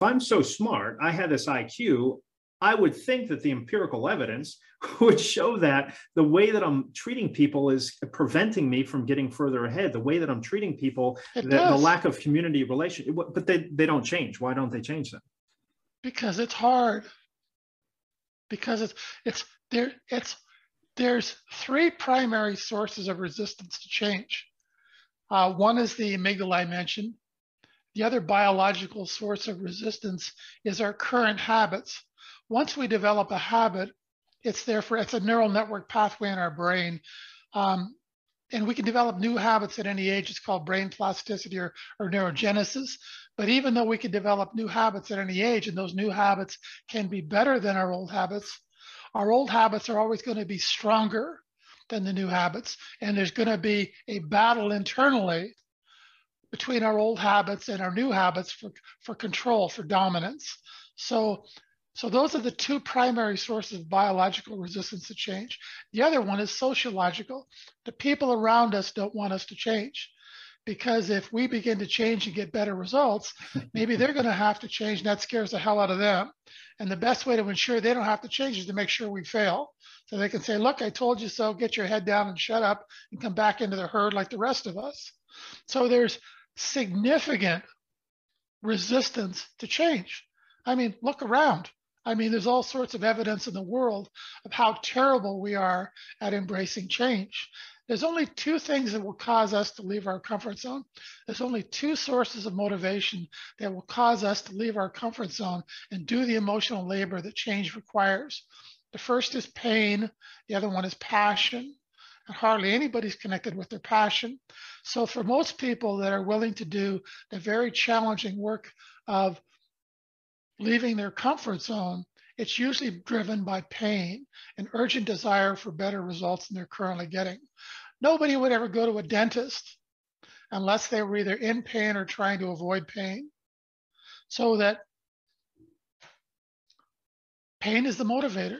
I'm so smart, I had this IQ, I would think that the empirical evidence would show that the way that I'm treating people is preventing me from getting further ahead. The way that I'm treating people, It the does. lack of community relation, but they don't change. Why don't they change them? Because it's hard. Because there's three primary sources of resistance to change. One is the amygdala I mentioned. The other biological source of resistance is our current habits. Once we develop a habit, it's a neural network pathway in our brain. And we can develop new habits at any age. It's called brain plasticity or neurogenesis. But even though we can develop new habits at any age, and those new habits can be better than our old habits are always going to be stronger than the new habits. And there's going to be a battle internally between our old habits and our new habits for control, for dominance. So those are the two primary sources of biological resistance to change. The other one is sociological. The people around us don't want us to change, because if we begin to change and get better results, maybe they're going to have to change, and that scares the hell out of them. And the best way to ensure they don't have to change is to make sure we fail. So they can say, look, I told you so, get your head down and shut up and come back into the herd like the rest of us. So there's significant resistance to change. I mean, look around. I mean, there's all sorts of evidence in the world of how terrible we are at embracing change. There's only two things that will cause us to leave our comfort zone. There's only two sources of motivation that will cause us to leave our comfort zone and do the emotional labor that change requires. The first is pain. The other one is passion. And hardly anybody's connected with their passion. So for most people that are willing to do the very challenging work of leaving their comfort zone, it's usually driven by pain, an urgent desire for better results than they're currently getting. Nobody would ever go to a dentist unless they were either in pain or trying to avoid pain. So that pain is the motivator.